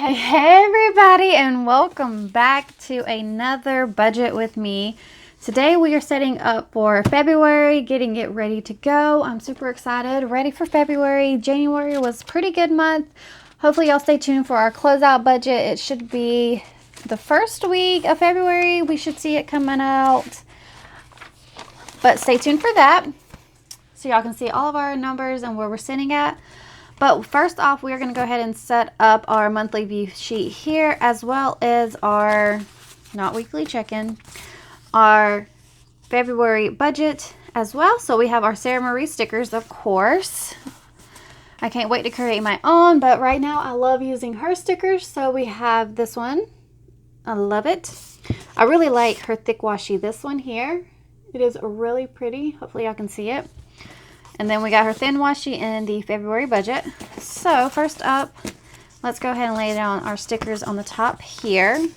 Hey everybody, and welcome back to another budget with me. Today we are setting up for February, getting it ready to go. I'm super excited, ready for February. January was a pretty good month. Hopefully y'all stay tuned for our closeout budget. It should be the first week of February. We should see it coming out, but stay tuned for that so y'all can see all of our numbers and where we're sitting at. But first off, we're going to go ahead and set up our monthly view sheet here, as well as our, not weekly check-in, our February budget as well. So we have our Sarah Marie stickers, of course. I can't wait to create my own, but right now I love using her stickers. So we have this one. I love it. I really like her thick washi, this one here. It is really pretty. Hopefully y'all can see it. And then we got her thin washi in the February budget. So first up, let's go ahead and lay down our stickers on the top here.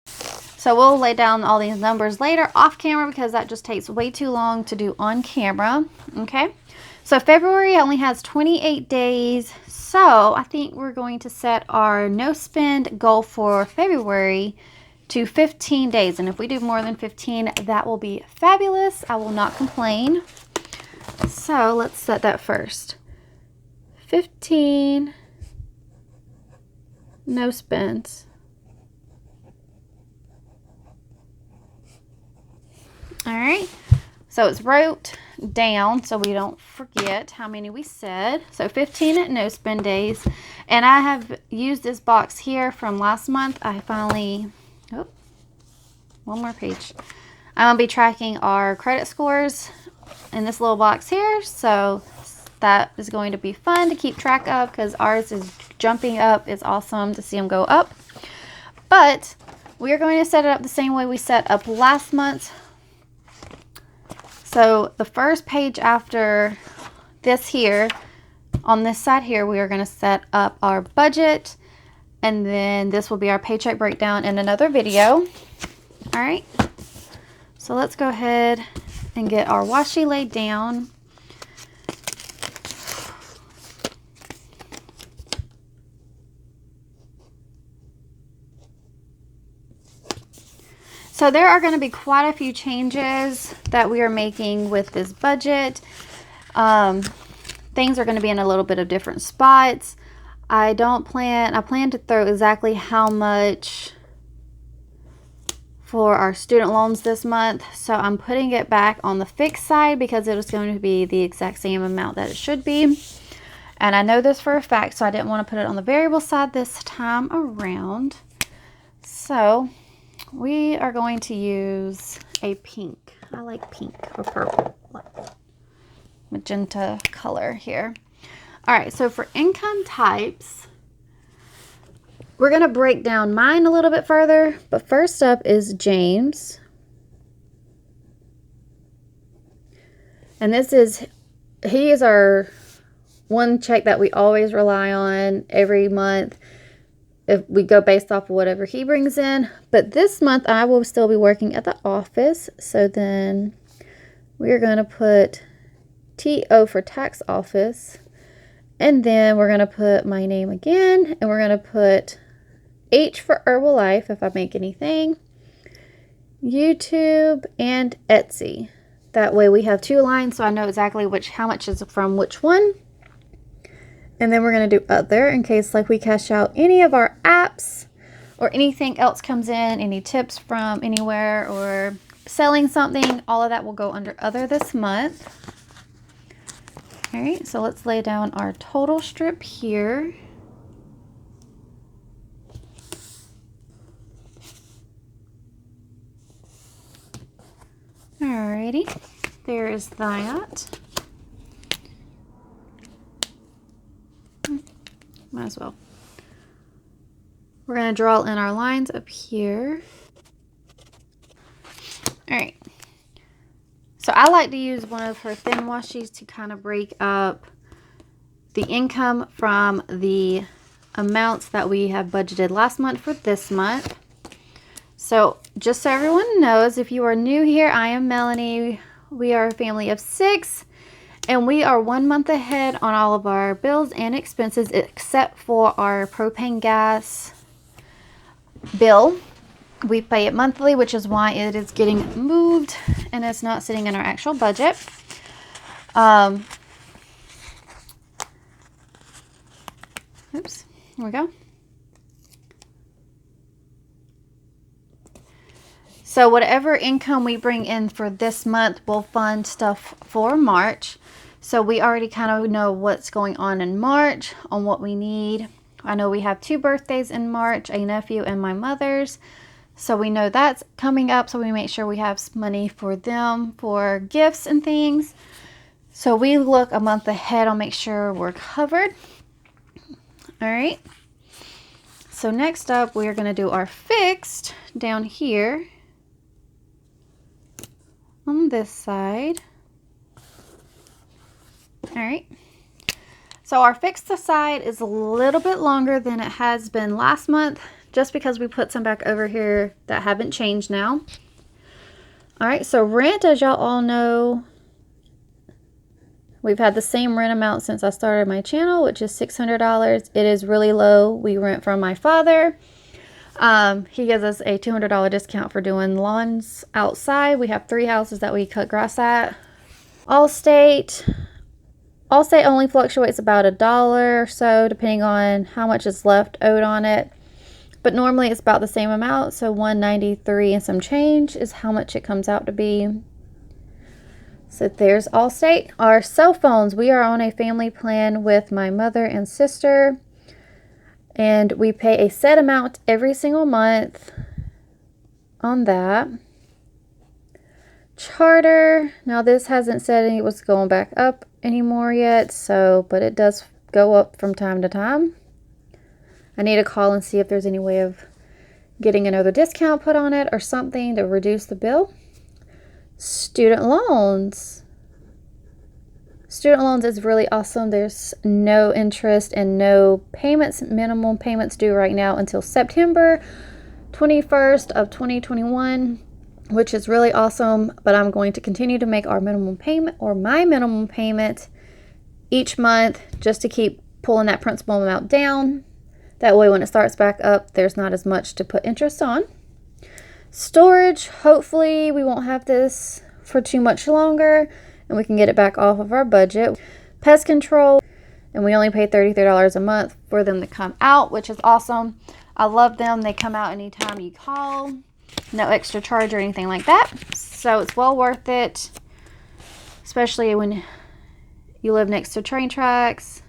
So we'll lay down all these numbers later off camera because that just takes way too long to do on camera. Okay, so February only has 28 days. So I think we're going to set our no spend goal for February to 15 days, and if we do more than 15, that will be fabulous. I will not complain. So let's set that first. 15 no spends. All right, so it's wrote down so we don't forget how many we said. So 15 no spend days, and I have used this box here from last month. I finally, oh, one more page. I'm gonna be tracking our credit scores in this little box here, so that is going to be fun to keep track of because ours is jumping up. It's awesome to see them go up. But we are going to set it up the same way we set up last month. So the first page after this here, on this side here, we are going to set up our budget, and then this will be our paycheck breakdown in another video. All right, so let's go ahead and get our washi laid down. So there are going to be quite a few changes that we are making with this budget. Things are going to be in a little bit of different spots. I plan to throw exactly how much for our student loans this month, so I'm putting it back on the fixed side because it was going to be the exact same amount that it should be, and I know this for a fact, so I didn't want to put it on the variable side this time around. So we are going to use a pink. I like pink or purple, magenta color here. All right, so for income types, we're going to break down mine a little bit further, but first up is James. And he is our one check that we always rely on every month if we go based off of whatever he brings in. But this month I will still be working at the office, so then we're going to put TO for tax office, and then we're going to put my name again, and we're going to put H for Herbalife if I make anything, YouTube, and Etsy. That way we have two lines so I know exactly how much is from which one. And then we're going to do other in case like we cash out any of our apps or anything else comes in, any tips from anywhere or selling something, all of that will go under other this month. All right, so let's lay down our total strip here. Alrighty, there is that. Might as well. We're going to draw in our lines up here. Alright. So I like to use one of her thin washies to kind of break up the income from the amounts that we have budgeted last month for this month. So just so everyone knows, if you are new here, I am Melanie. We are a family of 6, And we are 1 month ahead on all of our bills and expenses except for our propane gas bill. We pay it monthly, which is why it is getting moved and it's not sitting in our actual budget. Oops, here we go. So whatever income we bring in for this month will fund stuff for March. So we already kind of know what's going on in March, on what we need. I know we have 2 birthdays in March, a nephew and my mother's. So we know that's coming up, so we make sure we have money for them, for gifts and things. So we look a month ahead. I'll make sure we're covered. All right. So next up, we're going to do our fixed down here on this side. All right. So our fixed side is a little bit longer than it has been last month, just because we put some back over here that haven't changed now. All right, so rent, as y'all all know, we've had the same rent amount since I started my channel, which is $600. It is really low. We rent from my father. He gives us a $200 discount for doing lawns outside. We have 3 houses that we cut grass at. Allstate only fluctuates about $1 or so, depending on how much is left owed on it. But normally it's about the same amount, so $193 and some change is how much it comes out to be. So there's Allstate. Our cell phones, we are on a family plan with my mother and sister, and we pay a set amount every single month on that. Charter, now this hasn't said it was going back up anymore yet, so, but it does go up from time to time. I need to call and see if there's any way of getting another discount put on it or something to reduce the bill. Student loans. Student loans is really awesome. There's no interest and no payments, minimum payments due right now until September 21st of 2021, which is really awesome. But I'm going to continue to make our minimum payment, or my minimum payment, each month, just to keep pulling that principal amount down. That way when it starts back up, there's not as much to put interest on. Storage, hopefully we won't have this for too much longer and we can get it back off of our budget. Pest control, and we only pay $33 a month for them to come out, which is awesome. I love them. They come out anytime you call. No extra charge or anything like that. So it's well worth it, especially when you live next to train tracks.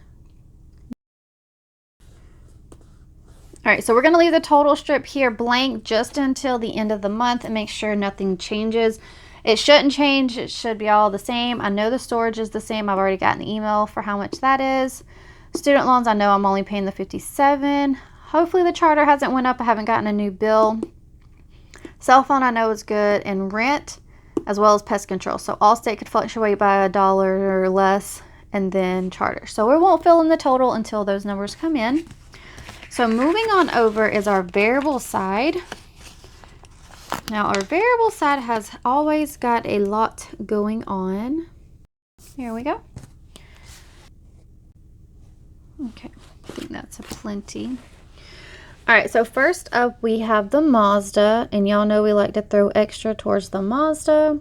All right, so we're going to leave the total strip here blank just until the end of the month and make sure nothing changes. It shouldn't change. It should be all the same. I know the storage is the same. I've already gotten the email for how much that is. Student loans, I know I'm only paying the $57. Hopefully the charter hasn't went up. I haven't gotten a new bill. Cell phone, I know is good. And rent, as well as pest control. So Allstate could fluctuate by $1 or less, and then charter. So we won't fill in the total until those numbers come in. So moving on over is our variable side. Now our variable side has always got a lot going on. Here we go. Okay, I think that's a plenty. All right, so first up we have the Mazda, and y'all know we like to throw extra towards the Mazda.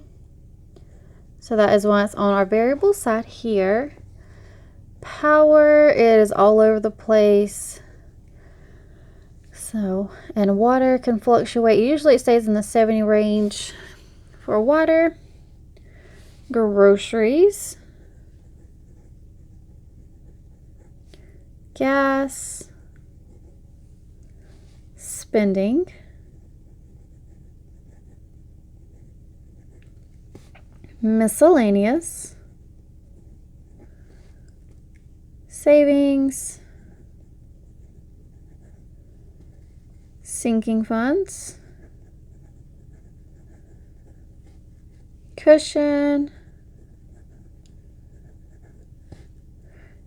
So that is why it's on our variable side here. Power is all over the place. So, and water can fluctuate. Usually it stays in the 70 range for water. Groceries. Gas. Spending. Miscellaneous. Savings. Sinking funds, cushion,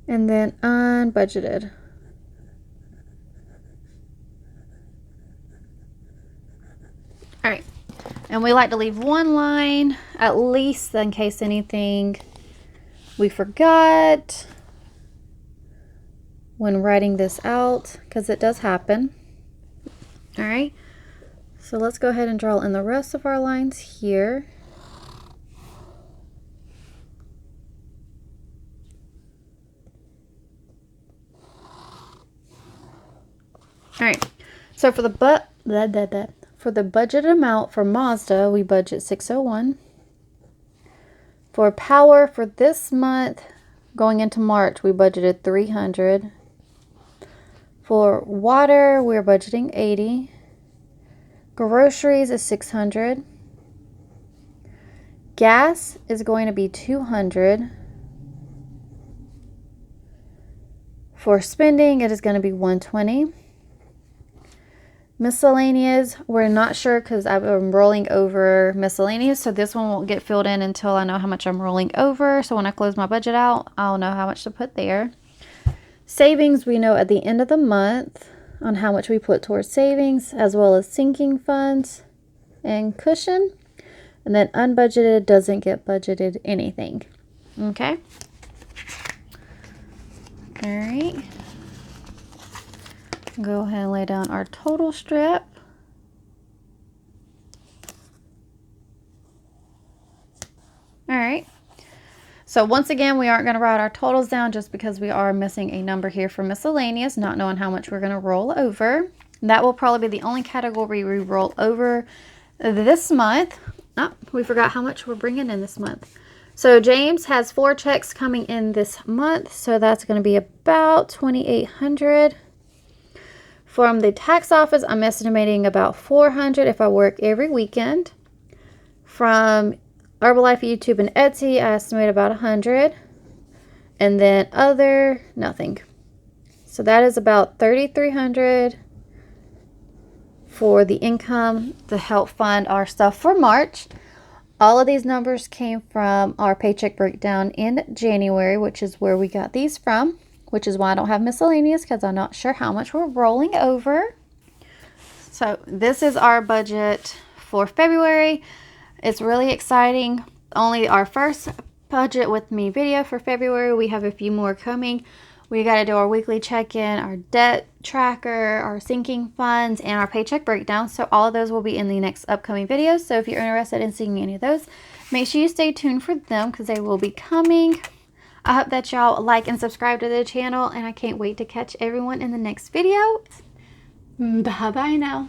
and then unbudgeted. All right, and we like to leave one line at least in case anything we forgot when writing this out, because it does happen. All right, so let's go ahead and draw in the rest of our lines here. All right, so for the budget amount for Mazda, we budget $601. For power for this month, going into March, we budgeted $300. For water, we're budgeting $80. Groceries is $600. Gas is going to be $200. For spending, it is going to be $120. Miscellaneous, we're not sure because I'm rolling over miscellaneous, so this one won't get filled in until I know how much I'm rolling over. So when I close my budget out, I'll know how much to put there. Savings, we know at the end of the month on how much we put towards savings, as well as sinking funds and cushion. And then unbudgeted doesn't get budgeted anything. Okay. All right. Go ahead and lay down our total strip. All right. So once again, we aren't going to write our totals down just because we are missing a number here for miscellaneous, not knowing how much we're going to roll over. That will probably be the only category we roll over this month. Oh, we forgot how much we're bringing in this month. So James has 4 checks coming in this month, so that's going to be about $2,800. From the tax office, I'm estimating about $400 if I work every weekend. From Herbalife, YouTube, and Etsy, I estimate about $100. And then other, nothing. So that is about $3,300 for the income to help fund our stuff for March. All of these numbers came from our paycheck breakdown in January, which is where we got these from. Which is why I don't have miscellaneous, because I'm not sure how much we're rolling over. So this is our budget for February. It's really exciting. Only our first budget with me video for February. We have a few more coming. We got to do our weekly check-in, our debt tracker, our sinking funds, and our paycheck breakdown. So all of those will be in the next upcoming videos. So if you're interested in seeing any of those, make sure you stay tuned for them because they will be coming. I hope that y'all like and subscribe to the channel, and I can't wait to catch everyone in the next video. Bye-bye now.